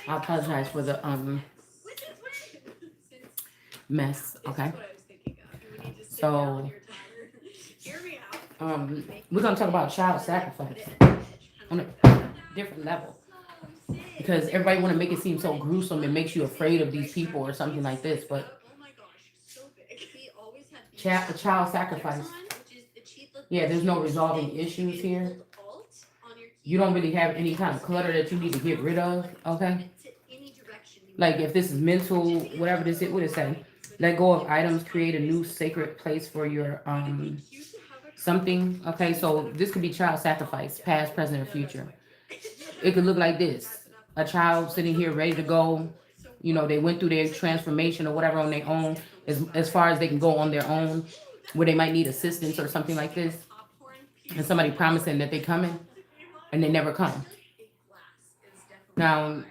I apologize for the mess. Okay. So we're gonna talk about child sacrifice on a different level because everybody want to make it seem so gruesome. It makes you afraid of these people or something like this. But child sacrifice. Yeah, there's no resolving issues here. You don't really have any kind of clutter that you need to get rid of. Okay. Like if this is mental, whatever this is, what it say? Let go of items, create a new sacred place for your something. Okay, so this could be child sacrifice, past, present, or future. It could look like this: a child sitting here ready to go. You know, they went through their transformation or whatever on their own, as far as they can go on their own, where they might need assistance or something like this, and somebody promising that they coming, and they never come. Now,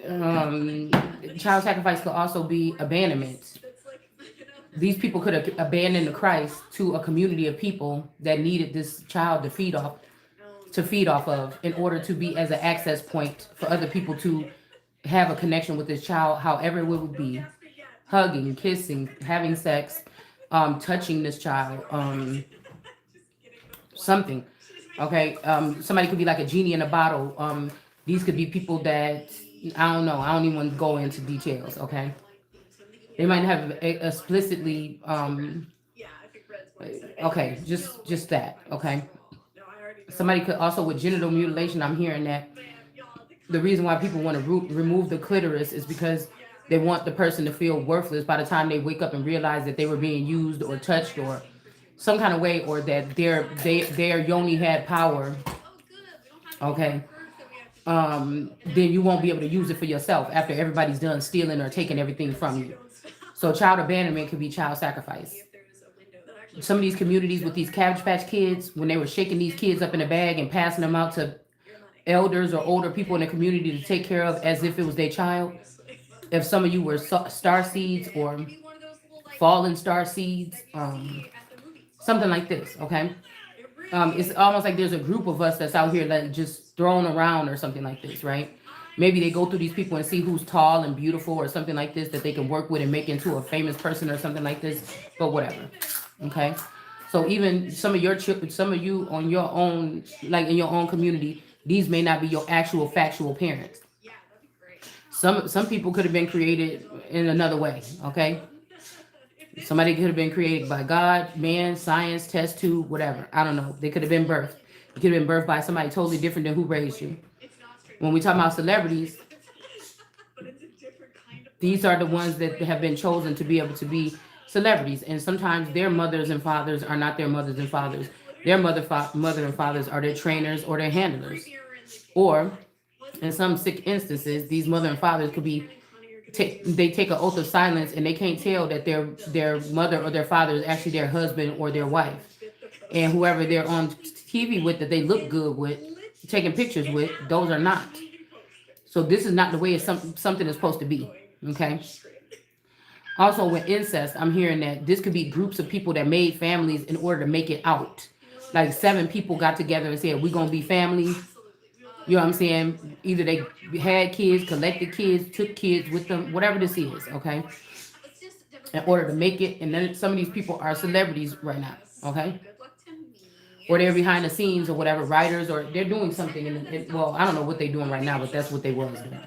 um, child sacrifice could also be abandonment. These people could have abandoned the Christ to a community of people that needed this child to feed off of in order to be as an access point for other people to have a connection with this child, however it would be, hugging, kissing, having sex, touching this child, something. Okay, somebody could be like a genie in a bottle. These could be people that I don't know. I don't even want to go into details. Okay, they might have explicitly. Okay, just that. Okay, somebody could also with genital mutilation. I'm hearing that the reason why people want to remove the clitoris is because they want the person to feel worthless by the time they wake up and realize that they were being used or touched or some kind of way, or that their yoni had power. Okay, then you won't be able to use it for yourself after everybody's done stealing or taking everything from you. So child abandonment could be child sacrifice. Some of these communities with these Cabbage Patch kids, when they were shaking these kids up in a bag and passing them out to elders or older people in the community to take care of as if it was their child. If some of you were star seeds or fallen star seeds, something like this, okay? It's almost like there's a group of us that's out here that just thrown around or something like this, right? Maybe they go through these people and see who's tall and beautiful or something like this that they can work with and make into a famous person or something like this, but whatever, okay? So even some of your children, some of you on your own, like in your own community, these may not be your actual factual parents. Some people could have been created in another way, okay? Somebody could have been created by God, man, science, test tube, whatever. I don't know. They could have been birthed. You could have been birthed by somebody totally different than who raised you. When we talk about celebrities, these are the ones that have been chosen to be able to be celebrities. And sometimes their mothers and fathers are not their mothers and fathers. Their mother and fathers are their trainers or their handlers. Or in some sick instances, these mother and fathers could be they take an oath of silence and they can't tell that their mother or their father is actually their husband or their wife. And whoever they're on TV with that they look good with, taking pictures with, those are not. So this is not the way something is supposed to be. Okay. Also with incest, I'm hearing that this could be groups of people that made families in order to make it out. Like 7 people got together and said, we're going to be family. You know what I'm saying? Either they had kids, collected kids, took kids with them, whatever this is, okay? In order to make it. And then some of these people are celebrities right now, okay? Or they're behind the scenes or whatever, writers, or they're doing something. Well, I don't know what they're doing right now, but that's what they was doing.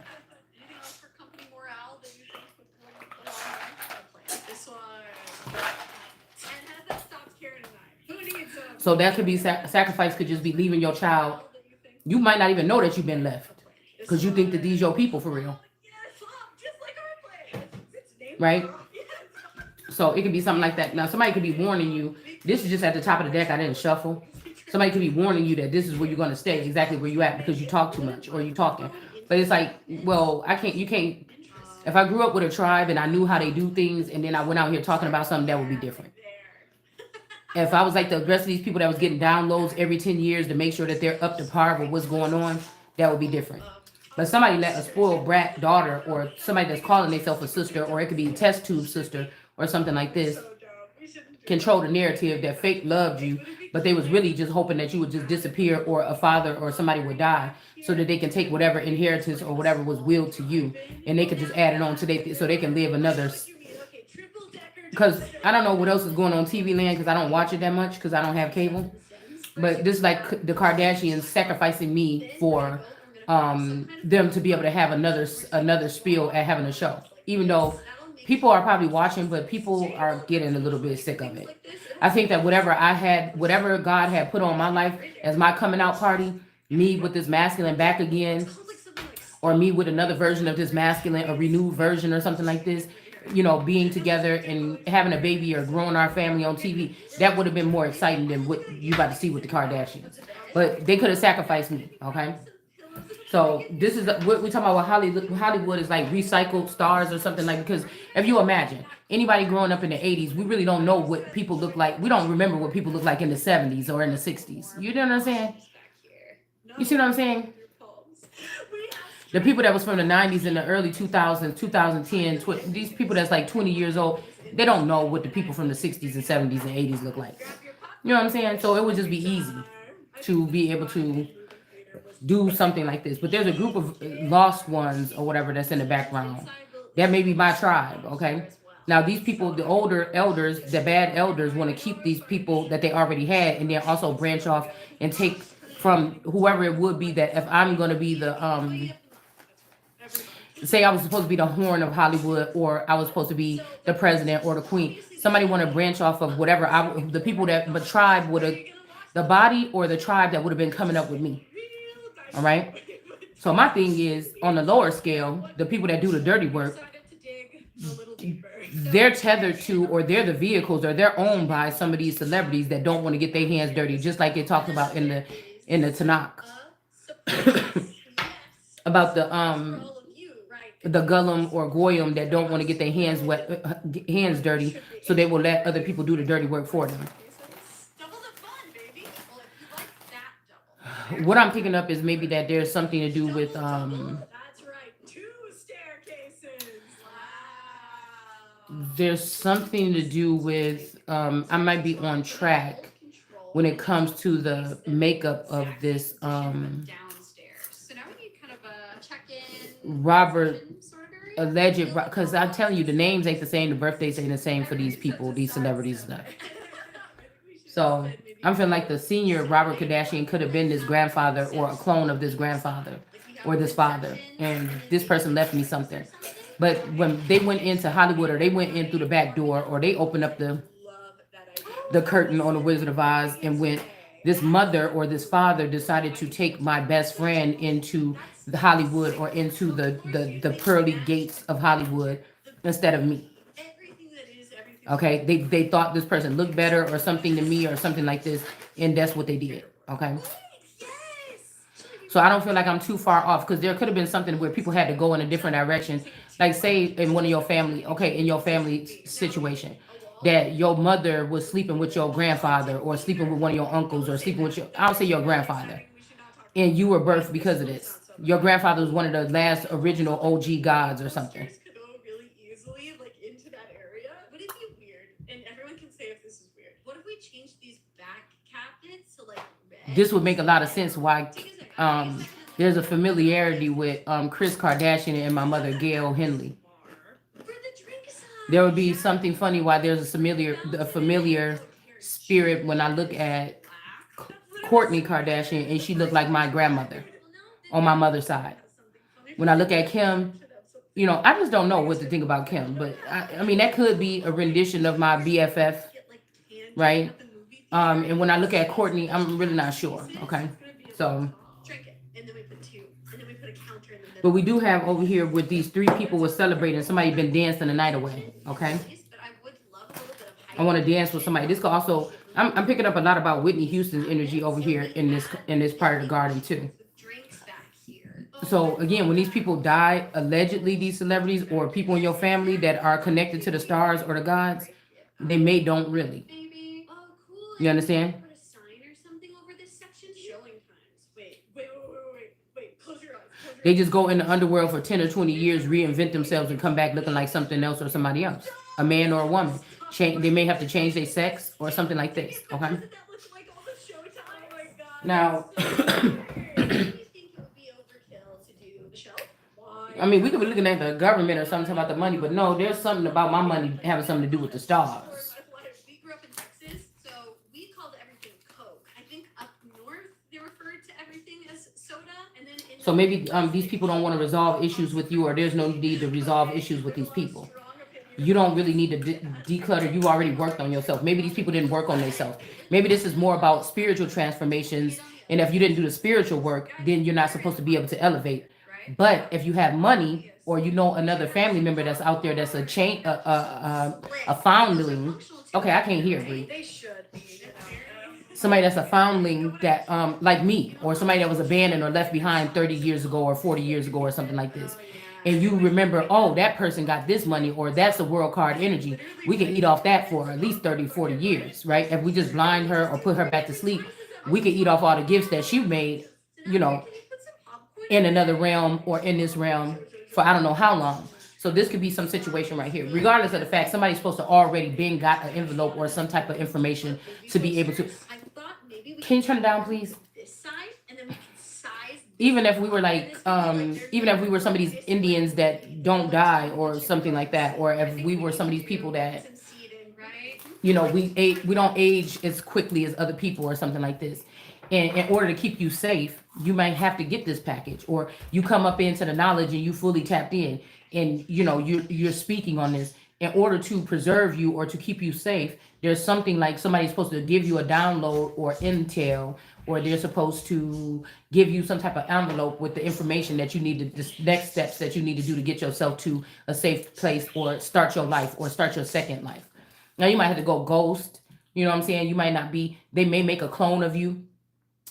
So that could be sacrifice, could just be leaving your child. You might not even know that you've been left because you think that these your people for real. Right? So it could be something like that. Now, somebody could be warning you. This is just at the top of the deck. I didn't shuffle. Somebody could be warning you that this is where you're going to stay, exactly where you at, because you talk too much or you talking. But it's like, well, you can't. If I grew up with a tribe and I knew how they do things and then I went out here talking about something, that would be different. If I was like the rest of these people that was getting downloads every 10 years to make sure that they're up to par with what's going on, that would be different. But somebody let a spoiled brat daughter or somebody that's calling themselves a sister, or it could be a test tube sister or something like this, control the narrative that fake loved you but they was really just hoping that you would just disappear, or a father or somebody would die, so that they can take whatever inheritance or whatever was willed to you, and they could just add it on to they, so they can live another. Because I don't know what else is going on TV land, because I don't watch it that much because I don't have cable. But this is like the Kardashians sacrificing me for them to be able to have another spiel at having a show. Even though people are probably watching, but people are getting a little bit sick of it. I think that whatever God had put on my life as my coming out party, me with this masculine back again, or me with another version of this masculine, a renewed version or something like this, being together and having a baby or growing our family on TV, that would have been more exciting than what you about to see with the Kardashians. But they could have sacrificed me, okay? So this is what we're talking about. What Hollywood is like recycled stars or something like. Because if you imagine anybody growing up in the '80s, we really don't know what people look like. We don't remember what people look like in the '70s or in the '60s. You know what I'm saying? You see what I'm saying? The people that was from the '90s and the early 2000s, 2010, these people that's like 20 years old, they don't know what the people from the '60s and '70s and '80s look like. You know what I'm saying? So it would just be easy to be able to do something like this. But there's a group of lost ones or whatever that's in the background. That may be my tribe, okay? Now these people, the older elders, the bad elders, want to keep these people that they already had, and then also branch off and take from whoever it would be. That if I'm going to be the say I was supposed to be the horn of Hollywood, or I was supposed to be the president or the queen. Somebody want to branch off of whatever the people that the tribe would have, the body or the tribe that would have been coming up with me. All right. So my thing is, on the lower scale, the people that do the dirty work, they're tethered to, or they're the vehicles, or they're owned by some of these celebrities that don't want to get their hands dirty, just like it talked about in the Tanakh about the Gullum or Goyim that don't want to get their hands dirty, so they will let other people do the dirty work for them. What I'm picking up is maybe that there's something to do with there's something to do with I might be on track when it comes to the makeup of this Robert alleged, because I'm telling you, the names ain't the same, the birthdays ain't the same for these people, these celebrities and stuff. So I'm feeling like the senior Robert Kardashian could have been this grandfather or a clone of this grandfather or this father, and this person left me something. But when they went into Hollywood, or they went in through the back door, or they opened up the curtain on the Wizard of Oz and went, this mother or this father decided to take my best friend into the Hollywood, or into the pearly gates of Hollywood instead of me. Okay, they thought this person looked better or something to me or something like this, and that's what they did. Okay, so I don't feel like I'm too far off, because there could have been something where people had to go in a different direction. Like say in one of your family, okay, in your family situation, that your mother was sleeping with your grandfather, or sleeping with one of your uncles, or sleeping with I'll say your grandfather, and you were birthed because of this. Your grandfather was one of the last original OG gods or something. This would make a lot of sense why there's a familiarity with Chris Kardashian and my mother Gail Henley. There would be something funny why there's a familiar spirit when I look at Courtney Kardashian, and she looked like my grandmother on my mother's side. When I look at Kim, I just don't know what to think about Kim. But I mean, that could be a rendition of my BFF, right? And when I look at Courtney, I'm really not sure. Okay, so. But we do have over here with these three people we're celebrating. Somebody been dancing the night away. Okay, I want to dance with somebody. This could also. I'm picking up a lot about Whitney Houston's energy over here in this part of the garden too. So again, when these people die, allegedly these celebrities or people in your family that are connected to the stars or the gods, they don't really. You understand? They just go in the underworld for 10 or 20 years, reinvent themselves, and come back looking like something else or somebody else, a man or a woman. They may have to change their sex or something like this. Okay. Now, I mean, we could be looking at the government or something about the money, but no, there's something about my money having something to do with the stars. So maybe these people don't want to resolve issues with you, or there's no need to resolve issues with these people. You don't really need to declutter. You already worked on yourself. Maybe these people didn't work on themselves. Maybe this is more about spiritual transformations. And if you didn't do the spiritual work, then you're not supposed to be able to elevate. But if you have money, or you know another family member that's out there that's a chain, a foundling. Okay, I can't hear, Bree. Somebody that's a foundling that like me, or somebody that was abandoned or left behind 30 years ago or 40 years ago or something like this, and you remember, oh, that person got this money, or that's a world card energy, we can eat off that for at least 30, 40 years, right? If we just blind her or put her back to sleep, we could eat off all the gifts that she made, you know, in another realm or in this realm for I don't know how long. So this could be some situation right here. Regardless of the fact, somebody's supposed to already been got an envelope or some type of information to be able to. Can you turn it down, please? Even if we were like, even if we were some of these Indians that don't die or something like that, or if we were some of these people that, you know, we don't age as quickly as other people or something like this. And in order to keep you safe, you might have to get this package, or you come up into the knowledge and you fully tapped in, and you know you're speaking on this in order to preserve you or to keep you safe. There's something like somebody's supposed to give you a download or intel, or they're supposed to give you some type of envelope with the information that you need to, the next steps that you need to do to get yourself to a safe place, or start your life, or start your second life. Now you might have to go ghost. You know what I'm saying? You might not be. They may make a clone of you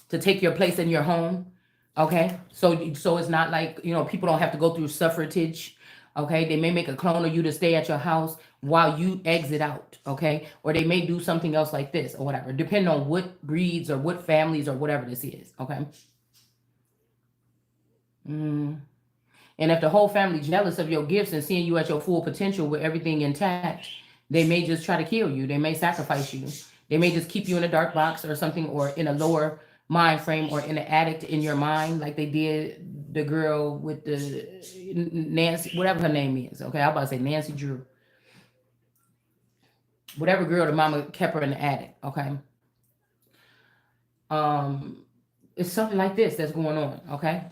to take your place in your home. Okay, so it's not like, you know, people don't have to go through suffrage. Okay, they may make a clone of you to stay at your house while you exit out. Okay, or they may do something else like this or whatever, depending on what breeds or what families or whatever this is. Okay. Mm. And if the whole family jealous of your gifts and seeing you at your full potential with everything intact, they may just try to kill you. They may sacrifice you. They may just keep you in a dark box or something, or in a lower mind frame, or in an addict in your mind, like they did the girl with the Nancy, whatever her name is. Okay, I'm about to say Nancy Drew. Whatever girl, the mama kept her in the attic. Okay. Um, it's something like this that's going on. Okay.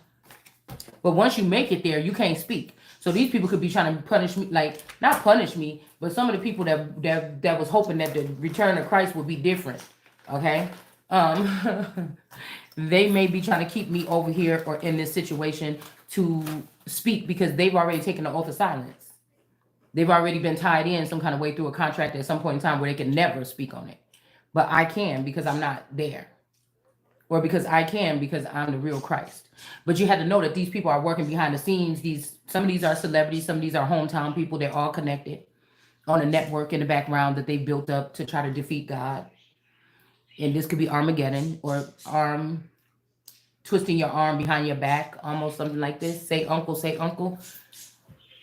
But once you make it there, you can't speak. So these people could be trying to punish me, like not punish me, but some of the people that was hoping that the return of Christ would be different. Okay. They may be trying to keep me over here or in this situation to speak, because they've already taken the oath of silence. They've already been tied in some kind of way through a contract at some point in time where they can never speak on it. But I can, because I'm not there, or because I can because I'm the real Christ. But you had to know that these people are working behind the scenes. Some of these are celebrities, some of these are hometown people. They're all connected on a network in the background that they built up to try to defeat God. And this could be Armageddon, or twisting your arm behind your back, almost something like this. Say uncle, say uncle.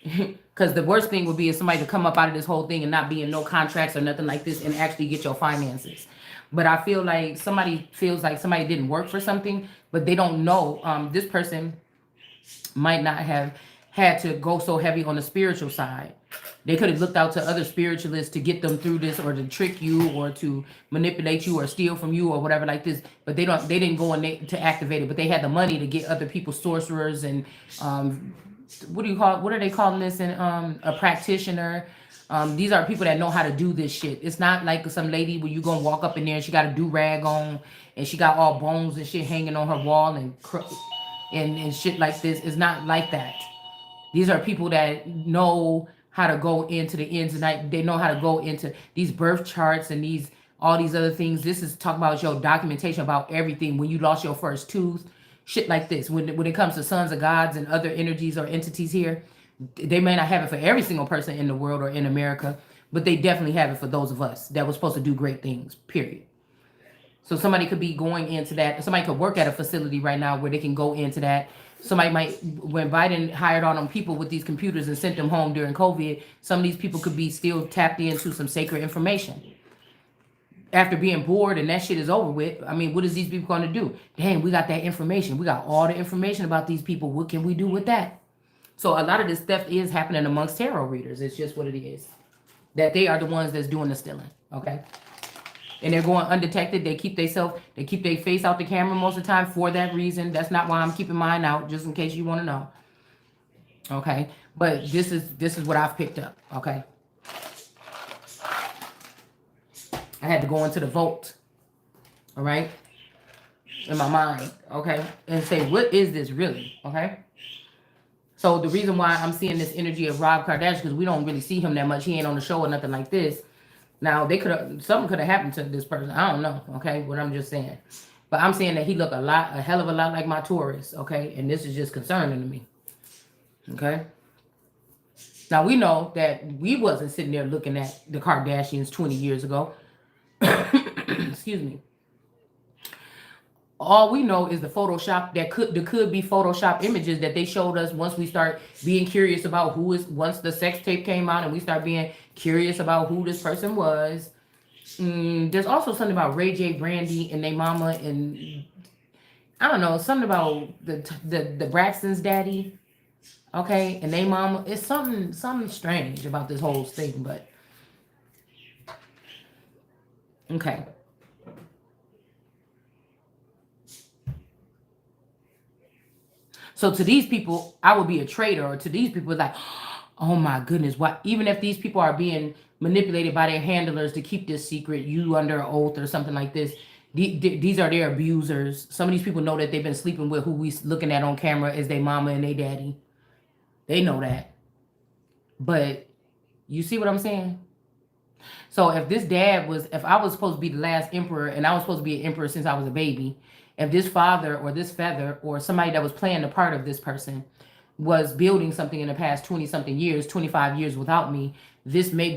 Because the worst thing would be if somebody to come up out of this whole thing and not be in no contracts or nothing like this and actually get your finances. But I feel like somebody feels like somebody didn't work for something, but they don't know. This person might not have had to go so heavy on the spiritual side. They could have looked out to other spiritualists to get them through this, or to trick you, or to manipulate you, or steal from you, or whatever like this. But they didn't go in to activate it, but they had the money to get other people sorcerers and what are they calling this, and a practitioner. These are people that know how to do this shit. It's not like some lady where you gonna walk up in there and she got a do-rag on and she got all bones and shit hanging on her wall and shit like this. It's not like that. These are people that know how to go into the ins and outs. They know how to go into these birth charts and these all these other things. This is talking about your documentation about everything. When you lost your first tooth, shit like this. When it comes to sons of gods and other energies or entities here, they may not have it for every single person in the world or in America, but they definitely have it for those of us that were supposed to do great things, period. So somebody could be going into that. Somebody could work at a facility right now where they can go into that. Somebody might, when Biden hired all them people with these computers and sent them home during COVID, some of these people could be still tapped into some sacred information. after being bored and that shit is over with, I mean, what is these people going to do? Dang, we got that information. We got all the information about these people. What can we do with that? So a lot of this stuff is happening amongst tarot readers. It's just what it is. That they are the ones that's doing the stealing. Okay. And they're going undetected. They keep their face out the camera most of the time for that reason. That's not why I'm keeping mine out, just in case you want to know. Okay. But this is what I've picked up. Okay. I had to go into the vault. All right. In my mind. Okay. And say, what is this really? Okay. So the reason why I'm seeing this energy of Rob Kardashian, because we don't really see him that much. He ain't on the show or nothing like this. Now something could have happened to this person. I don't know. Okay, what I'm just saying. But I'm saying that he look a hell of a lot like my Taurus. Okay, and this is just concerning to me. Okay. Now we know that we wasn't sitting there looking at the Kardashians 20 years ago. Excuse me. All we know is the Photoshop that could be Photoshop images that they showed us once we start being curious about once the sex tape came out and we start being curious about who this person was. There's also something about Ray J, Brandy, and their mama, and I don't know, something about the Braxton's daddy. Okay, and their mama. It's something strange about this whole thing, but okay. So to these people, I would be a traitor, or to these people, like, oh my goodness, what? Even if these people are being manipulated by their handlers to keep this secret, you under oath or something like this, these are their abusers. Some of these people know that they've been sleeping with who we looking at on camera as their mama and their daddy. They know that. But you see what I'm saying? So if I was supposed to be the last emperor and I was supposed to be an emperor since I was a baby, if this father or this feather or somebody that was playing the part of this person was building something in the past 20 something years, 25 years without me, this may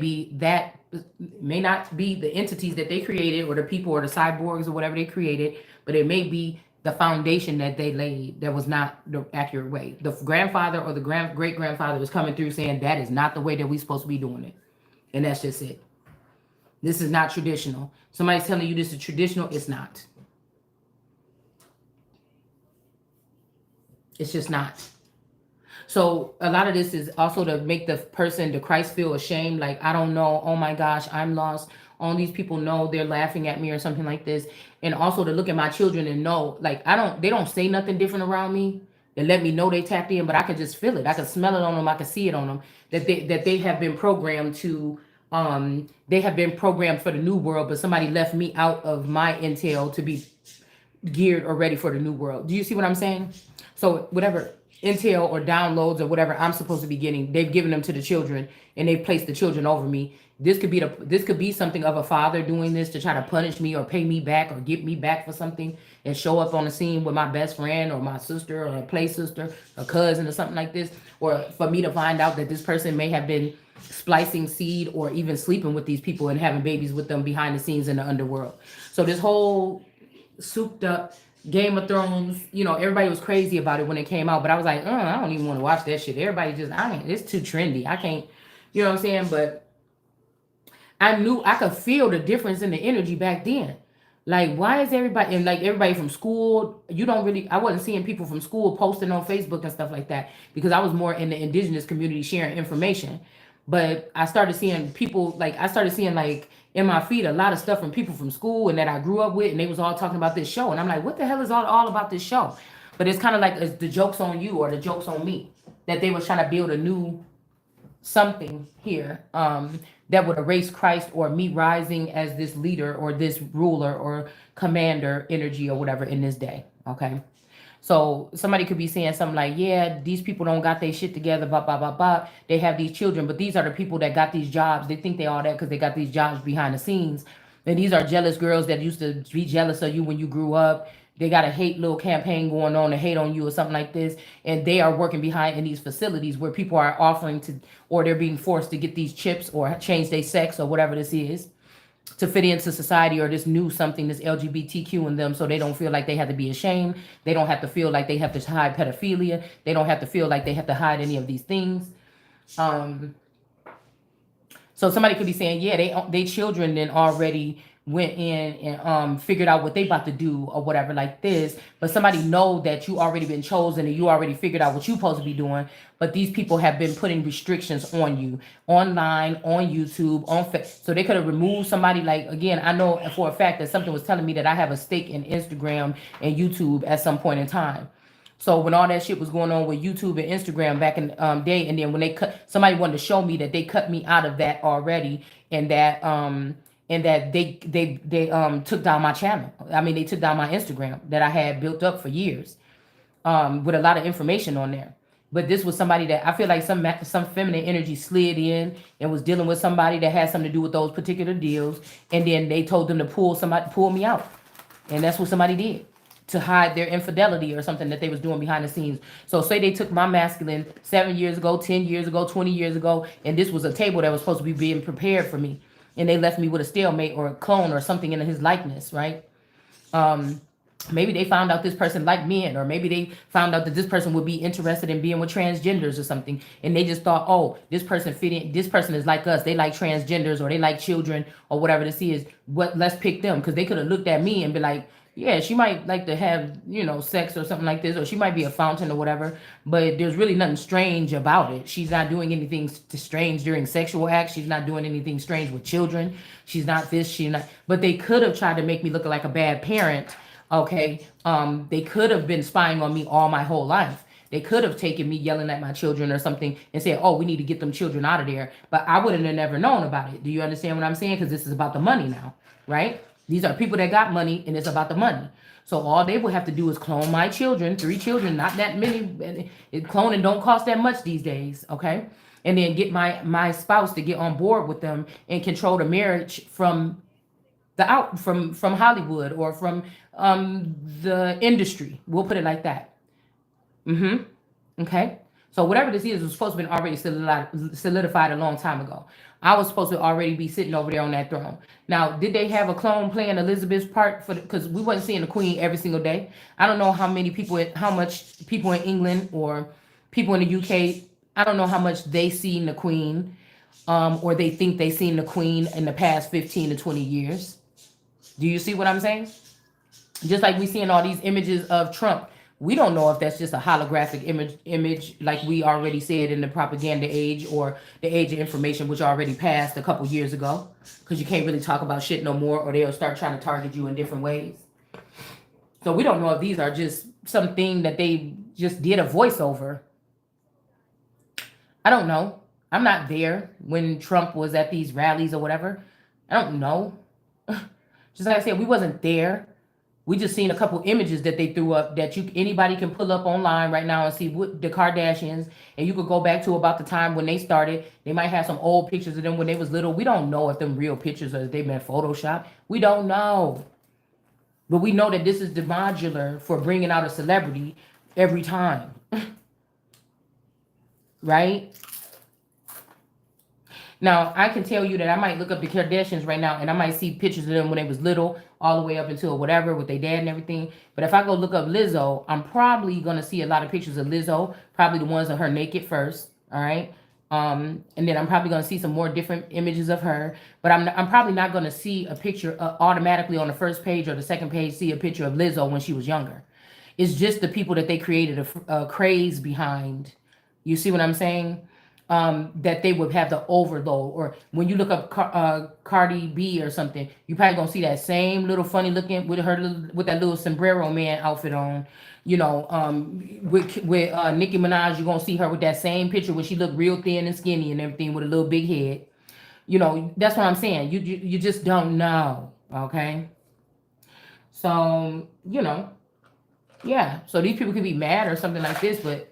not be the entities that they created or the people or the cyborgs or whatever they created, but it may be the foundation that they laid that was not the accurate way. The grandfather or the great grandfather was coming through saying that is not the way that we're supposed to be doing it. And that's just it. This is not traditional. Somebody's telling you this is traditional. It's not. It's just not. So a lot of this is also to make the person, the Christ, feel ashamed. Like, I don't know. Oh my gosh, I'm lost. All these people know they're laughing at me or something like this. And also to look at my children and know, like, they don't say nothing different around me. They let me know they tapped in, but I could just feel it. I could smell it on them. I could see it on them. That they have been programmed to, they have been programmed for the new world, but somebody left me out of my intel to be geared or ready for the new world. Do you see what I'm saying? So whatever intel or downloads or whatever I'm supposed to be getting, they've given them to the children and they've placed the children over me. This could be something of a father doing this to try to punish me or pay me back or get me back for something and show up on the scene with my best friend or my sister or a play sister, a cousin or something like this, or for me to find out that this person may have been splicing seed or even sleeping with these people and having babies with them behind the scenes in the underworld. So this whole souped up Game of Thrones, everybody was crazy about it when it came out, but I was like, I don't even want to watch that shit. Everybody just, it's too trendy. I can't, you know what I'm saying? But I knew I could feel the difference in the energy back then. Like, why is everybody, and like everybody from school, I wasn't seeing people from school posting on Facebook and stuff like that because I was more in the indigenous community sharing information. But I started seeing people, like in my feed, a lot of stuff from people from school and that I grew up with, and they was all talking about this show. And I'm like, what the hell is all about this show? But it's kind of like it's the joke's on you or the joke's on me, that they were trying to build a new something here that would erase Christ or me rising as this leader or this ruler or commander energy or whatever in this day. Okay. So somebody could be saying something like, yeah, these people don't got their shit together, blah, blah, blah, blah. They have these children, but these are the people that got these jobs. They think they all that because they got these jobs behind the scenes. And these are jealous girls that used to be jealous of you when you grew up. They got a hate little campaign going on to hate on you or something like this. And they are working behind in these facilities where people are offering to, or they're being forced to get these chips or change their sex or whatever this is to fit into society, or this new something, this LGBTQ in them, so they don't feel like they have to be ashamed. They don't have to feel like they have to hide pedophilia. They don't have to feel like they have to hide any of these things. So somebody could be saying, yeah, they children then already went in and figured out what they about to do or whatever like this, but somebody know that you already been chosen and you already figured out what you supposed to be doing, but these people have been putting restrictions on you online, on YouTube, so they could have removed somebody. Like, again, I know for a fact that something was telling me that I have a stake in Instagram and YouTube at some point in time. So when all that shit was going on with YouTube and Instagram back in day, and then when they cut, somebody wanted to show me that they cut me out of that already, and that they took down my channel. I mean, they took down my Instagram that I had built up for years, with a lot of information on there. But this was somebody that I feel like some feminine energy slid in and was dealing with somebody that had something to do with those particular deals, and then they told them to pull me out, and that's what somebody did to hide their infidelity or something that they was doing behind the scenes. So say they took my masculine 7 years ago, 10 years ago, 20 years ago, and this was a table that was supposed to be being prepared for me, and they left me with a stalemate or a clone or something in his likeness, right? Maybe they found out this person liked men, or maybe they found out that this person would be interested in being with transgenders or something, and they just thought, oh, this person fit in, this person is like us, they like transgenders or they like children or whatever this is, let's pick them. Because they could have looked at me and be like, yeah, she might like to have, sex or something like this, or she might be a fountain or whatever, but there's really nothing strange about it. She's not doing anything strange during sexual acts. She's not doing anything strange with children. She's not this, she's not. But they could have tried to make me look like a bad parent. Okay. They could have been spying on me all my whole life. They could have taken me yelling at my children or something and said, oh, we need to get them children out of there. But I wouldn't have never known about it. Do you understand what I'm saying? Because this is about the money now, right? These are people that got money, and it's about the money. So all they would have to do is clone my children, 3 children, not that many. Cloning don't cost that much these days, okay? And then get my spouse to get on board with them and control the marriage from from Hollywood or from the industry. We'll put it like that. Okay. So whatever this is was supposed to be already solidified a long time ago. I was supposed to already be sitting over there on that throne. Now, did they have a clone playing Elizabeth's part because we wasn't seeing the Queen every single day? I don't know how much people in England or people in the UK, I don't know how much they seen the Queen, or they think they seen the Queen in the past 15 to 20 years. Do you see what I'm saying? Just like we seeing all these images of Trump. We don't know if that's just a holographic image like we already said in the propaganda age or the age of information, which already passed a couple years ago, because you can't really talk about shit no more, or they'll start trying to target you in different ways. So we don't know if these are just something that they just did a voiceover. I don't know. I'm not there when Trump was at these rallies or whatever. I don't know. Just like I said, we wasn't there. We just seen a couple images that they threw up that anybody can pull up online right now and see what the Kardashians, and you could go back to about the time when they started. They might have some old pictures of them when they was little. We don't know if them real pictures or if they've been photoshopped. We don't know. But we know that this is the modular for bringing out a celebrity every time. Right? Now, I can tell you that I might look up the Kardashians right now and I might see pictures of them when they was little, all the way up until whatever, with their dad and everything. But if I go look up Lizzo, I'm probably going to see a lot of pictures of Lizzo, probably the ones of her naked first, all right? And then I'm probably going to see some more different images of her. But I'm probably not going to see a picture automatically on the first page or the second page, see a picture of Lizzo when she was younger. It's just the people that they created a craze behind. You see what I'm saying? That they would have the overload. Or when you look up Cardi B or something, you probably gonna see that same little funny looking with that little sombrero man outfit on. With Nicki Minaj, you're gonna see her with that same picture where she looked real thin and skinny and everything with a little big head. That's what I'm saying. You just don't know. Okay. So yeah. So these people could be mad or something like this, but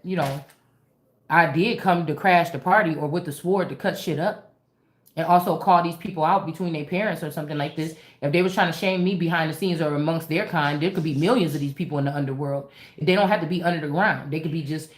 I did come to crash the party or with the sword to cut shit up, and also call these people out between their parents or something like this. If they was trying to shame me behind the scenes or amongst their kind, there could be millions of these people in the underworld. They don't have to be under the ground. They could be just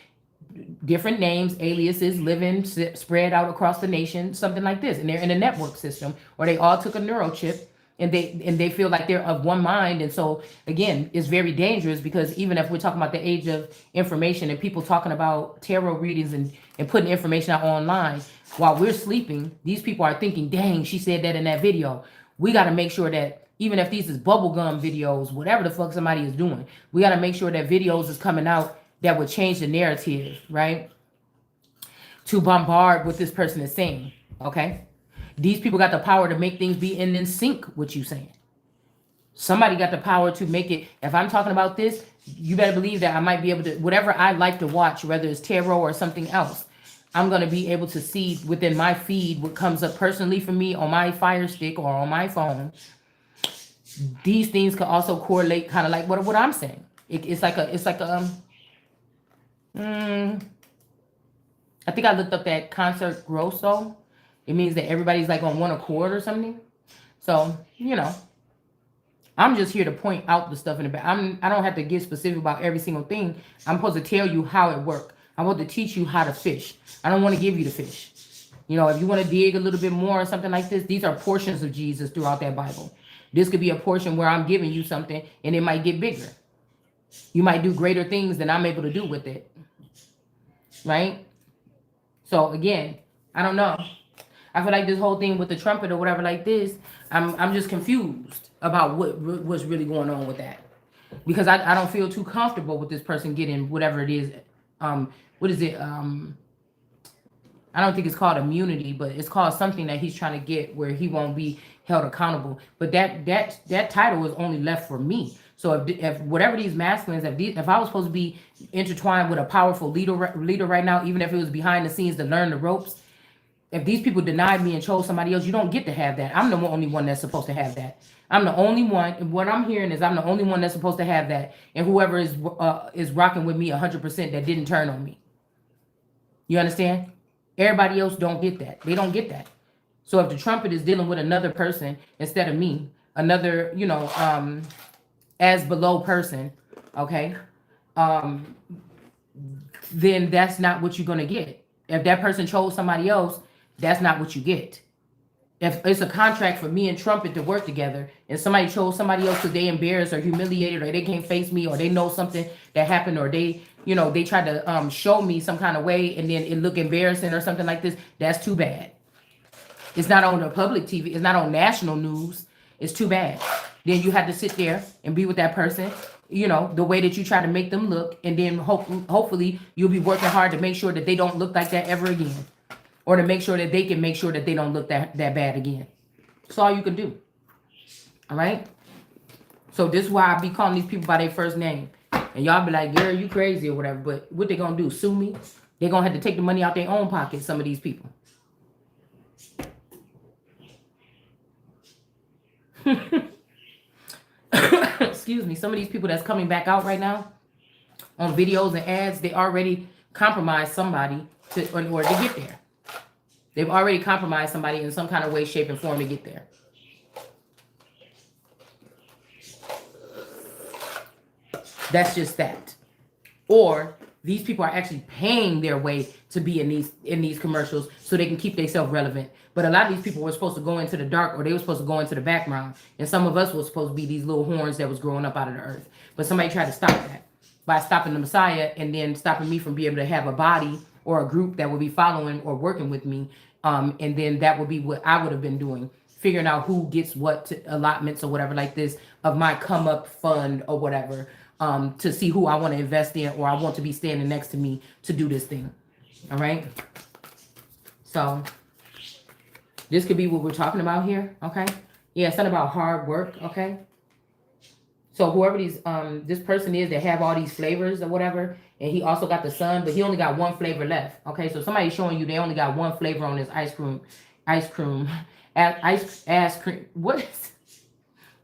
different names, aliases, living spread out across the nation, something like this. And they're in a network system, or they all took a neurochip. And they feel like they're of one mind. And so, again, it's very dangerous, because even if we're talking about the age of information and people talking about tarot readings and putting information out online while we're sleeping, these people are thinking, dang, she said that in that video. We got to make sure that even if these is bubblegum videos, whatever the fuck somebody is doing, we got to make sure that videos is coming out that would change the narrative, right? To bombard what this person is saying, okay? These people got the power to make things be in sync with you saying. Somebody got the power to make it. If I'm talking about this, you better believe that I might be able to, whatever I like to watch, whether it's tarot or something else, I'm going to be able to see within my feed what comes up personally for me on my Fire Stick or on my phone. These things can also correlate kind of like what I'm saying. It's like a I think I looked up that concert grosso. It means that everybody's like on one accord or something. So, you know, I'm just here to point out the stuff in the back. I don't have to get specific about every single thing. I'm supposed to tell you how it works. I want to teach you how to fish. I don't want to give you the fish. You know, if you want to dig a little bit more or something like this, these are portions of Jesus throughout that Bible. This could be a portion where I'm giving you something and it might get bigger. You might do greater things than I'm able to do with it. Right? So again, I don't know. I feel like this whole thing with the trumpet or whatever like this, I'm just confused about what's really going on with that. Because I don't feel too comfortable with this person getting whatever it is. What is it? I don't think it's called immunity, but it's called something that he's trying to get where he won't be held accountable. But that title is only left for me. So if whatever these masculines, if I was supposed to be intertwined with a powerful leader right now, even if it was behind the scenes to learn the ropes, if these people denied me and chose somebody else, you don't get to have that. I'm the only one that's supposed to have that. I'm the only one. And what I'm hearing is I'm the only one that's supposed to have that. And whoever is rocking with me 100% that didn't turn on me. You understand? Everybody else don't get that. They don't get that. So if the trumpet is dealing with another person instead of me, another, you know, as below person, okay, then that's not what you're going to get. If that person chose somebody else, that's not what you get. If it's a contract for me and trumpet to work together and somebody chose somebody else because they embarrassed or humiliated or they can't face me or they know something that happened or they, you know, they tried to show me some kind of way and then it look embarrassing or something like this, that's too bad. It's not on the public TV. It's not on national news. It's too bad. Then you have to sit there and be with that person, you know, the way that you try to make them look. And then hopefully you'll be working hard to make sure that they don't look like that ever again. Or to make sure that they can make sure that they don't look that bad again. That's all you can do. All right? So this is why I be calling these people by their first name. And y'all be like, girl, you crazy or whatever. But what they going to do? Sue me? They're going to have to take the money out their own pocket, some of these people. Excuse me. Some of these people that's coming back out right now on videos and ads, they already compromised somebody in order to get there. They've already compromised somebody in some kind of way, shape, and form to get there. That's just that. Or these people are actually paying their way to be in these commercials so they can keep themselves relevant. But a lot of these people were supposed to go into the dark or they were supposed to go into the background. And some of us were supposed to be these little horns that was growing up out of the earth. But somebody tried to stop that by stopping the Messiah and then stopping me from being able to have a body or a group that would be following or working with me. And then that would be what I would have been doing, figuring out who gets what allotments or whatever like this of my come up fund or whatever, to see who I want to invest in or I want to be standing next to me to do this thing. All right. So this could be what we're talking about here. Okay. Yeah. It's not about hard work. Okay. So whoever this person is that have all these flavors or whatever, and he also got the sun, but he only got one flavor left. Okay, so somebody's showing you they only got one flavor on this ice cream. What is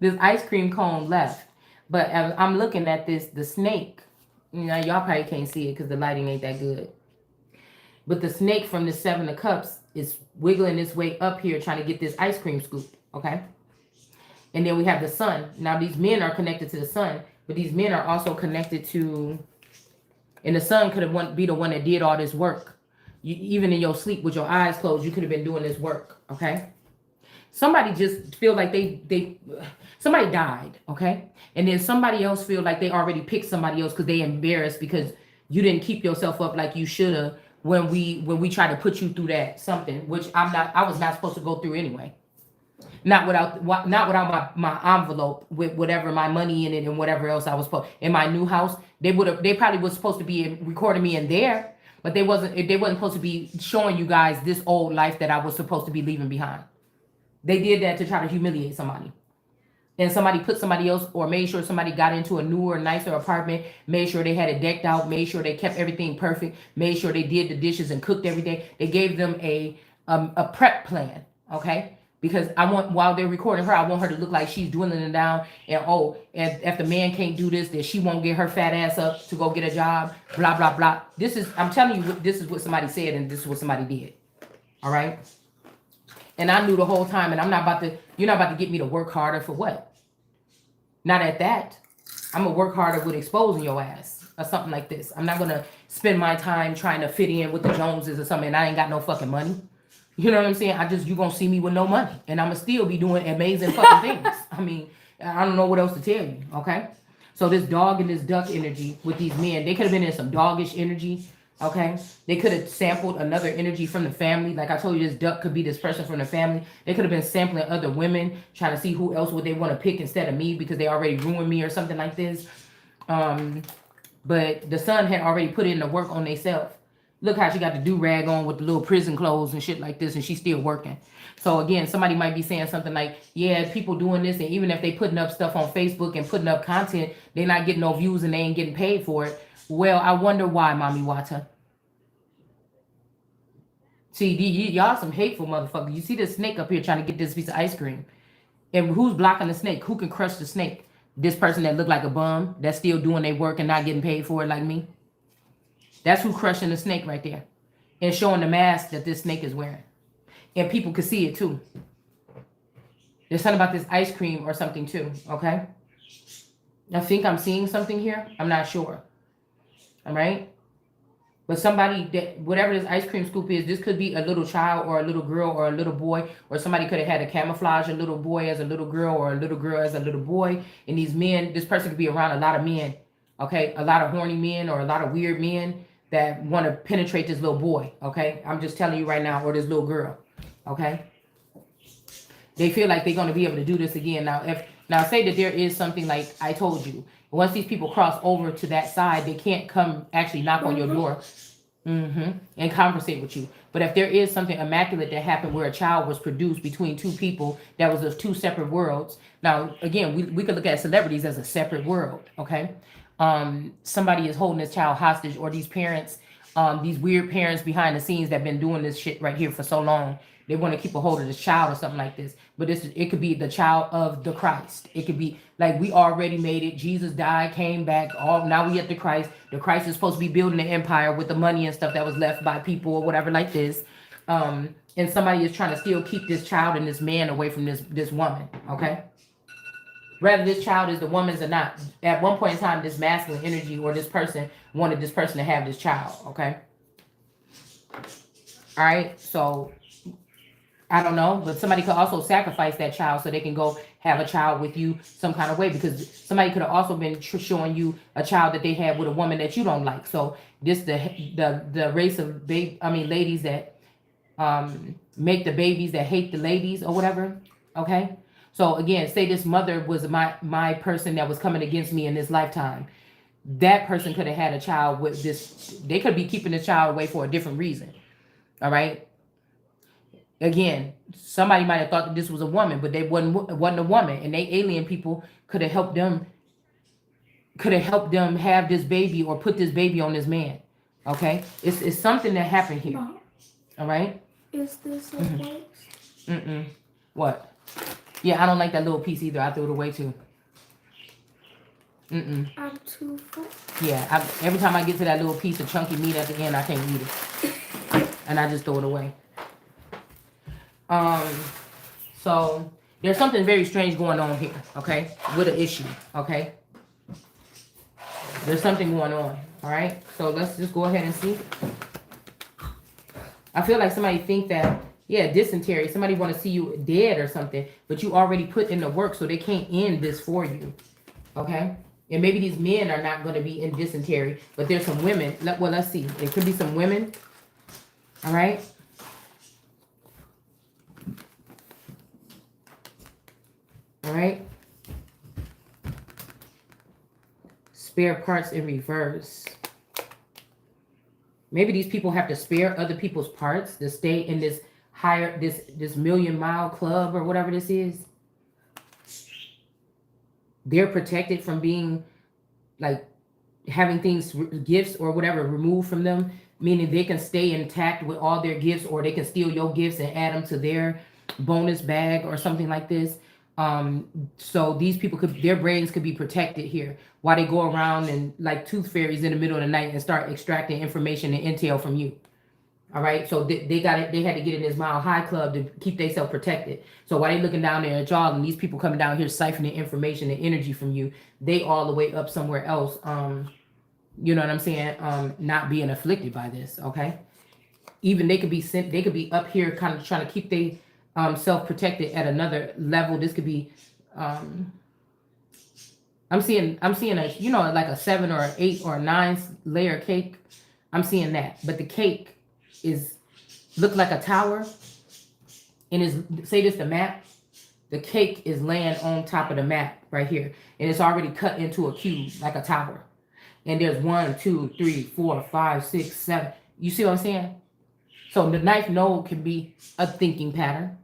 this ice cream cone left? But I'm looking at the snake. You know, y'all probably can't see it because the lighting ain't that good. But the snake from the Seven of Cups is wiggling its way up here trying to get this ice cream scoop. Okay. And then we have the sun. Now these men are connected to the sun, but these men are also connected to, and the sun could have be the one that did all this work. Even in your sleep with your eyes closed, you could have been doing this work, okay? Somebody just feel like somebody died, okay? And then somebody else feel like they already picked somebody else because they embarrassed because you didn't keep yourself up like you should have when we try to put you through that something, which I was not supposed to go through anyway. not without my envelope with whatever my money in it and whatever else I was supposed in my new house. They probably was supposed to be recording me in there, but they wasn't supposed to be showing you guys this old life that I was supposed to be leaving behind. They did that to try to humiliate somebody. And somebody put somebody else or made sure somebody got into a newer, nicer apartment, made sure they had it decked out, made sure they kept everything perfect, made sure they did the dishes and cooked every day. They gave them a prep plan, okay? Because I want, while they're recording her, I want her to look like she's dwindling it down. And if the man can't do this, then she won't get her fat ass up to go get a job. Blah blah blah. I'm telling you, this is what somebody said, and this is what somebody did. All right. And I knew the whole time, and you're not about to get me to work harder for what? Not at that. I'm going to work harder with exposing your ass or something like this. I'm not going to spend my time trying to fit in with the Joneses or something, and I ain't got no fucking money. You know what I'm saying? You're going to see me with no money, and I'm going to still be doing amazing fucking things. I mean, I don't know what else to tell you, okay? So this dog and this duck energy with these men, they could have been in some doggish energy. Okay, they could have sampled another energy from the family. Like I told you, this duck could be this person from the family. They could have been sampling other women, trying to see who else would they want to pick instead of me because they already ruined me or something like this. But the son had already put in the work on themselves. Look how she got the do-rag on with the little prison clothes and shit like this, and she's still working. So again, somebody might be saying something like, yeah, people doing this, and even if they putting up stuff on Facebook and putting up content, they're not getting no views and they ain't getting paid for it. Well, I wonder why, Mommy Wata. See, y'all some hateful motherfuckers. You see this snake up here trying to get this piece of ice cream. And who's blocking the snake? Who can crush the snake? This person that look like a bum, that's still doing their work and not getting paid for it like me. That's who crushing the snake right there. And showing the mask that this snake is wearing. And people can see it too. There's something about this ice cream or something too, okay? I think I'm seeing something here. I'm not sure. All right? But somebody, that whatever this ice cream scoop is, this could be a little child or a little girl or a little boy, or somebody could have had to camouflage a little boy as a little girl or a little girl as a little boy. And these men, this person could be around a lot of men, okay? A lot of horny men or a lot of weird men that want to penetrate this little boy, okay? I'm just telling you right now, or this little girl, okay? They feel like they're going to be able to do this again. Now say that there is something like I told you. Once these people cross over to that side, they can't come actually knock on your door and conversate with you. But if there is something immaculate that happened where a child was produced between two people that was of two separate worlds. Now, again, we could look at celebrities as a separate world, okay? Somebody is holding this child hostage, or these parents, these weird parents behind the scenes that have been doing this shit right here for so long. They want to keep a hold of this child or something like this. But it could be the child of the Christ. It could be like we already made it. Jesus died, came back. Now we at the Christ. The Christ is supposed to be building the empire with the money and stuff that was left by people or whatever like this. And somebody is trying to still keep this child and this man away from this woman. Okay. Whether this child is the woman's or not. At one point in time, this masculine energy or this person wanted this person to have this child. Okay. All right. So I don't know, but somebody could also sacrifice that child so they can go have a child with you some kind of way, because somebody could have also been showing you a child that they had with a woman that you don't like. So this the race of ladies that make the babies that hate the ladies or whatever. Okay. So again, say this mother was my person that was coming against me in this lifetime. That person could have had a child with this. They could be keeping the child away for a different reason. All right. Again, somebody might have thought that this was a woman, but they wasn't a woman, and they alien people could have helped them have this baby or put this baby on this man. Okay, it's something that happened here. Mom, all right. Is this a place? What? Yeah, I don't like that little piece either. I threw it away too. I'm too full. Yeah, every time I get to that little piece of chunky meat at the end, I can't eat it, and I just throw it away. So there's something very strange going on here, okay, with an issue, okay? There's something going on, all right? So let's just go ahead and see. I feel like somebody think that, yeah, dysentery, somebody want to see you dead or something, but you already put in the work, so they can't end this for you, okay? And maybe these men are not going to be in dysentery, but there's some women. Well, let's see. There could be some women, all right? right. Spare parts in reverse. Maybe these people have to spare other people's parts to stay in this higher, this million-mile club or whatever this is. They're protected from being like having things, gifts or whatever, removed from them, meaning they can stay intact with all their gifts, or they can steal your gifts and add them to their bonus bag or something like this. So these people could, their brains could be protected here while they go around and like tooth fairies in the middle of the night and start extracting information and intel from you. All right, so they got it. They had to get in this mile high club to keep themselves protected. So while they looking down there at y'all, and these people coming down here siphoning information and energy from you, they all the way up somewhere else. You know what I'm saying? Not being afflicted by this. Okay, even they could be sent. They could be up here, kind of trying to keep they self protected at another level. This could be. I'm seeing a, you know, like a 7 or 8 or 9 layer cake. I'm seeing that, but the cake is look like a tower, and is, say this the map, the cake is laying on top of the map right here, and it's already cut into a cube like a tower, and there's 1 2 3 4 5 6 7. You see what I'm saying? So the ninth node can be a thinking pattern.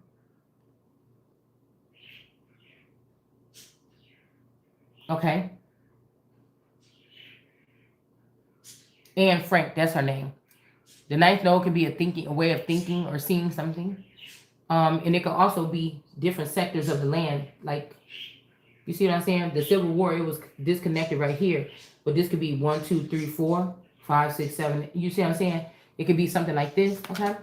Okay. Anne Frank, that's her name. The ninth node can be a way of thinking or seeing something. And it could also be different sectors of the land. Like, you see what I'm saying? The Civil War, it was disconnected right here. But this could be 1 2 3 4 5 6 7. You see what I'm saying? It could be something like this, okay?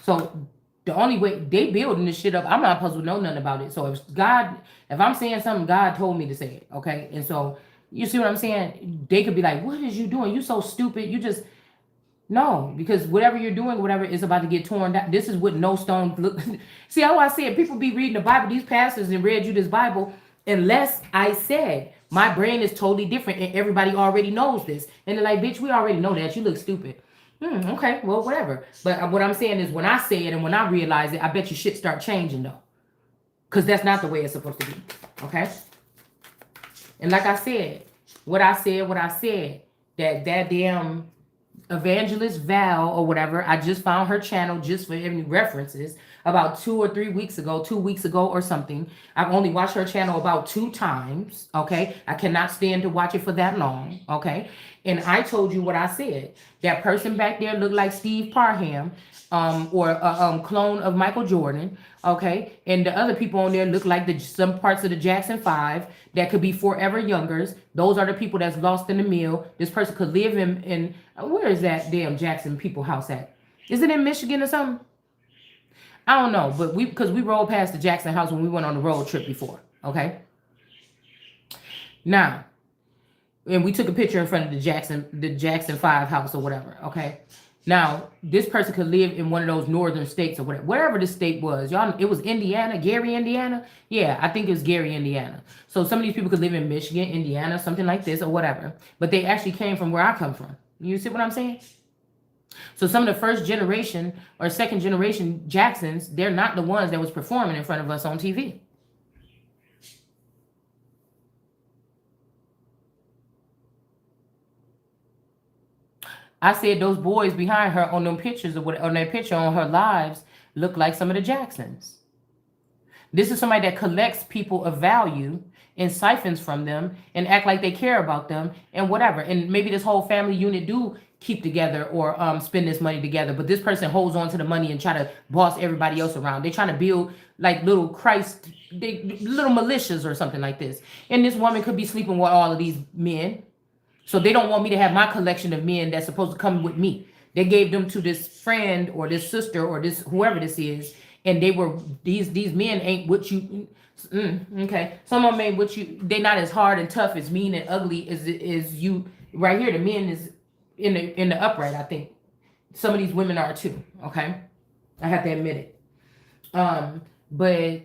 So the only way they building this shit up, I'm not supposed to know nothing about it. So if I'm saying something, God told me to say it, okay? And so you see what I'm saying? They could be like, what is you doing? You so stupid. You just, no, because whatever you're doing, whatever is about to get torn down. This is what no stone look. See how I said people be reading the Bible. These pastors and read you this Bible, unless I said my brain is totally different and everybody already knows this. And they're like, bitch, we already know that. You look stupid. Okay, well, whatever. But what I'm saying is when I say it and when I realize it, I bet you shit start changing though. Because that's not the way it's supposed to be. Okay? And like I said, what I said, that damn Evangelist Val or whatever, I just found her channel just for any references about 2 or 3 weeks ago, 2 weeks ago or something. I've only watched her channel about 2 times, okay? I cannot stand to watch it for that long, okay? And I told you what I said. That person back there looked like Steve Parham, or a clone of Michael Jordan, okay? And the other people on there look like some parts of the Jackson 5 that could be forever youngers. Those are the people that's lost in the mill. This person could live in where is that damn Jackson people house at? Is it in Michigan or something? I don't know, but because we rolled past the Jackson house when we went on the road trip before, okay? Now, and we took a picture in front of the Jackson 5 house or whatever, okay? Now, this person could live in one of those northern states or whatever the state was. Y'all, it was Indiana, Gary, Indiana? Yeah, I think it was Gary, Indiana. So some of these people could live in Michigan, Indiana, something like this or whatever. But they actually came from where I come from. You see what I'm saying? So some of the first generation or second generation Jacksons, they're not the ones that was performing in front of us on TV. I said those boys behind her on them pictures or on that picture on her lives look like some of the Jacksons. This is somebody that collects people of value and siphons from them and act like they care about them and whatever. And maybe this whole family unit do keep together or spend this money together, but this person holds on to the money and try to boss everybody else around. They're trying to build like little little militias or something like this. And this woman could be sleeping with all of these men. So they don't want me to have my collection of men that's supposed to come with me. They gave them to this friend or this sister or this whoever this is, and they were these men ain't what you. Okay, some of them ain't what you. They not as hard and tough, as mean and ugly as you. Right here, the men is in the upright. I think some of these women are too. Okay, I have to admit it. But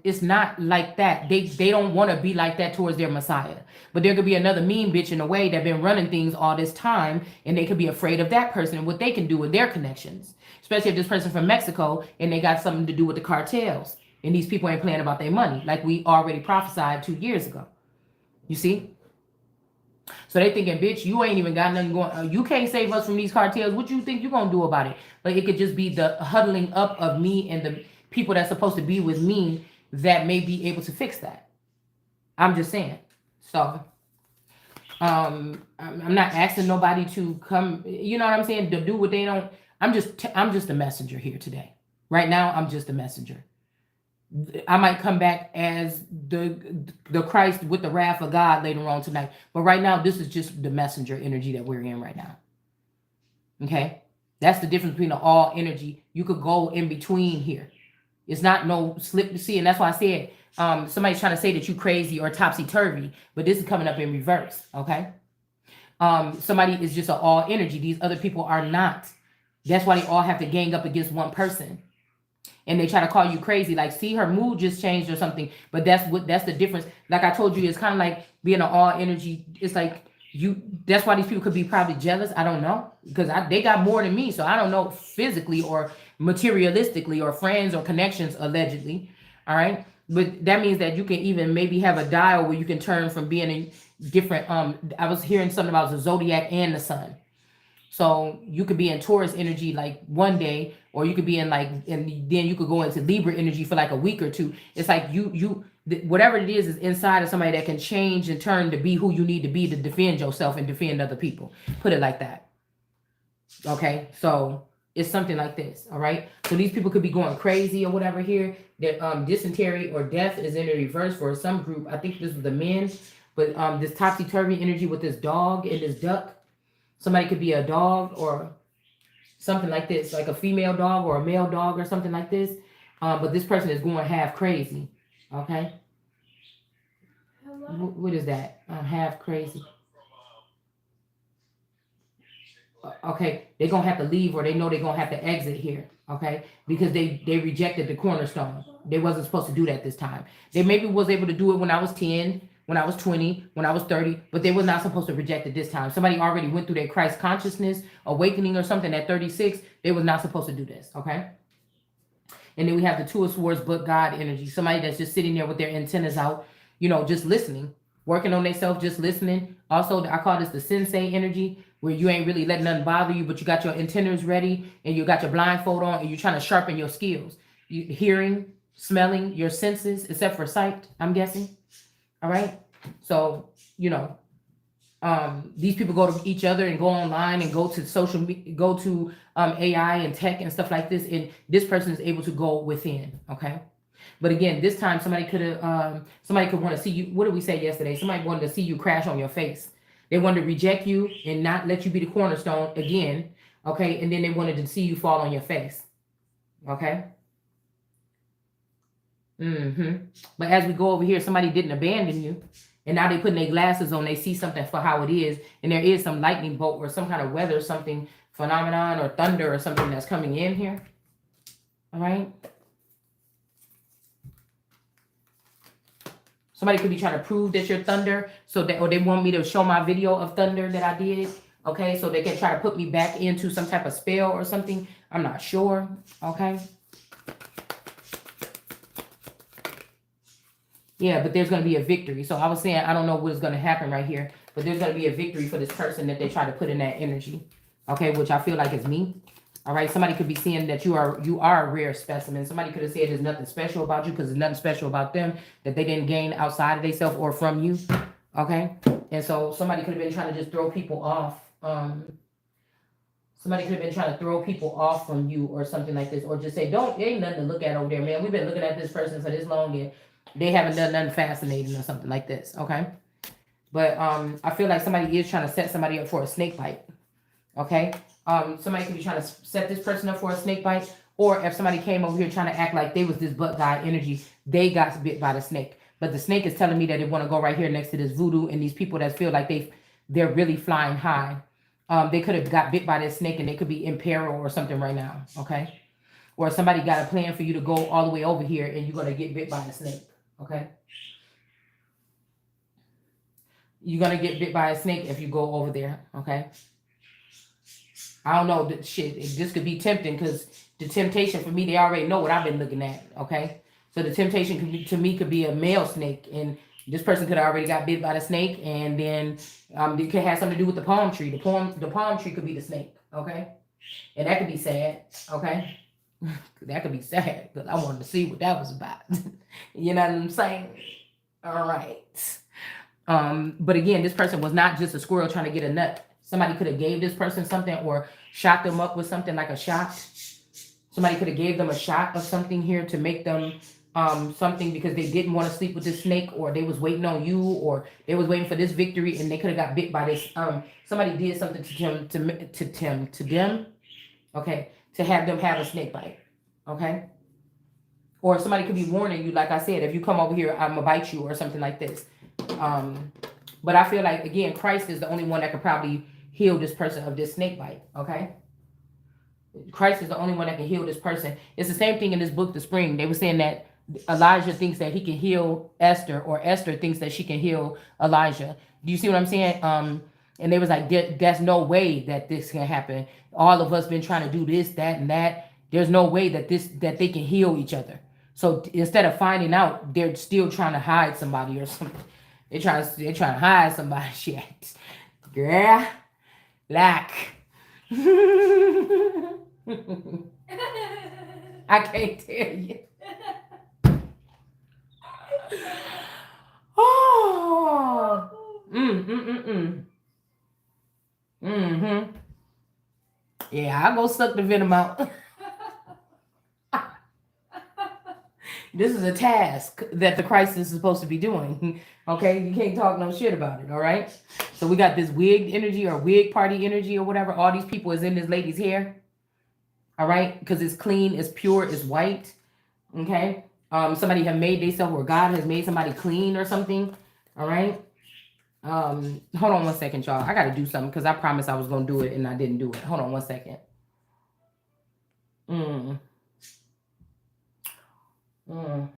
it's not like that. They don't want to be like that towards their Messiah. But there could be another mean bitch in a way that been running things all this time, and they could be afraid of that person and what they can do with their connections. Especially if this person from Mexico and they got something to do with the cartels. And these people ain't playing about their money like we already prophesied 2 years ago. You see? So they thinking, bitch, you ain't even got nothing going. You can't save us from these cartels. What you think you gonna do about it? But it could just be the huddling up of me and the people that's supposed to be with me that may be able to fix that. I'm just saying. So I'm not asking nobody to come. You know what I'm saying? To do what they don't. I'm just a messenger here today. Right now, I'm just a messenger. I might come back as the Christ with the wrath of God later on tonight. But right now, this is just the messenger energy that we're in right now. Okay? That's the difference between the all energy. You could go in between here. It's not no slip to see. And that's why I said somebody's trying to say that you crazy or topsy-turvy. But this is coming up in reverse. Okay? Somebody is just an all energy. These other people are not. That's why they all have to gang up against one person. And they try to call you crazy, like, see, her mood just changed or something. But that's the difference. Like I told you, it's kind of like being an all energy. It's like that's why these people could be probably jealous. I don't know, because they got more than me. So I don't know physically or materialistically or friends or connections, allegedly. All right. But that means that you can even maybe have a dial where you can turn from being in different. I was hearing something about the zodiac and the sun. So you could be in Taurus energy like one day, or you could be in and then you could go into Libra energy for like a week or two. It's like whatever it is inside of somebody that can change and turn to be who you need to be to defend yourself and defend other people. Put it like that. Okay, so it's something like this. All right, so these people could be going crazy or whatever here. That dysentery or death is in the reverse for some group. I think this was the men, but this topsy-turvy energy with this dog and this duck. Somebody could be a dog or something like this, like a female dog or a male dog or something like this. But this person is going half crazy. Okay. What is that? Half crazy. Okay. They're going to have to leave, or they know they're going to have to exit here. Okay. Because they rejected the cornerstone. They wasn't supposed to do that this time. They maybe was able to do it when I was 10. When I was 20, when I was 30, but they were not supposed to reject it this time. Somebody already went through their Christ consciousness awakening or something at 36. They was not supposed to do this, okay? And then we have the Two of Swords, but God energy. Somebody that's just sitting there with their antennas out, just listening, working on themselves, just listening. Also, I call this the sensei energy, where you ain't really letting nothing bother you, but you got your antennas ready and you got your blindfold on and you're trying to sharpen your skills. Hearing, smelling, your senses, except for sight, I'm guessing. All right. So, these people go to each other and go online and go to social media, go to AI and tech and stuff like this. And this person is able to go within. Okay. But again, this time somebody could want to see you. What did we say yesterday? Somebody wanted to see you crash on your face. They wanted to reject you and not let you be the cornerstone again. Okay. And then they wanted to see you fall on your face. Okay. But as we go over here, somebody didn't abandon you, and now they putting their glasses on. They see something for how it is, and there is some lightning bolt or some kind of weather, something phenomenon or thunder or something that's coming in here. All right. Somebody could be trying to prove that you're thunder, or they want me to show my video of thunder that I did. Okay, so they can try to put me back into some type of spell or something. I'm not sure. Okay. Yeah, but there's going to be a victory. So I was saying, I don't know what is going to happen right here, but there's going to be a victory for this person that they try to put in that energy. Okay, which I feel like is me. All right, somebody could be seeing that you are a rare specimen. Somebody could have said there's nothing special about you because there's nothing special about them that they didn't gain outside of themselves or from you. Okay, and so somebody could have been trying to just throw people off. Somebody could have been trying to throw people off from you or something like this, or just say, there ain't nothing to look at over there, man. We've been looking at this person for this long and they haven't done nothing fascinating or something like this, okay? But I feel like somebody is trying to set somebody up for a snake bite, okay? Somebody could be trying to set this person up for a snake bite, or if somebody came over here trying to act like they was this butt guy energy, they got bit by the snake. But the snake is telling me that they want to go right here next to this voodoo and these people that feel like they're really flying high. They could have got bit by this snake and they could be in peril or something right now, okay? Or somebody got a plan for you to go all the way over here and you're going to get bit by a snake. Okay. You're going to get bit by a snake if you go over there. Okay. I don't know. This could be tempting because the temptation for me, they already know what I've been looking at. Okay. So the temptation could be, to me, could be a male snake, and this person could have already got bit by the snake, and then it could have something to do with the palm tree. The palm tree could be the snake, okay, and that could be sad, okay. That could be sad because I wanted to see what that was about. You know what I'm saying? All right. But again, this person was not just a squirrel trying to get a nut. Somebody could have gave this person something or shot them up with something like a shot. Somebody could have gave them a shot of something here to make them something because they didn't want to sleep with this snake, or they was waiting on you, or they was waiting for this victory, and they could have got bit by this. Somebody did something to them, okay, to have them have a snake bite, okay. Or somebody could be warning you, like I said, if you come over here, I'm gonna bite you or something like this. But I feel like, again, Christ is the only one that could probably heal this person of this snake bite, okay? Christ is the only one that can heal this person. It's the same thing in this book, The Spring. They were saying that Elijah thinks that he can heal Esther, or Esther thinks that she can heal Elijah. Do you see what I'm saying? And they was like, there's no way that this can happen. All of us been trying to do this, that, and that. There's no way that they can heal each other. So instead of finding out, they're still trying to hide somebody or something. They're trying to hide somebody. Shit, girl, like. I can't tell you. Oh. Mm-hmm. Yeah, I'll go suck the venom out. This is a task that the Christ is supposed to be doing. Okay, you can't talk no shit about it. All right. So we got this wig energy or wig party energy or whatever. All these people is in this lady's hair. All right, because it's clean, it's pure, it's white. Okay. Somebody have made themselves, or God has made somebody clean or something. All right. Hold on one second, y'all. I gotta do something because I promised I was gonna do it and I didn't do it. Hold on one second. Mm.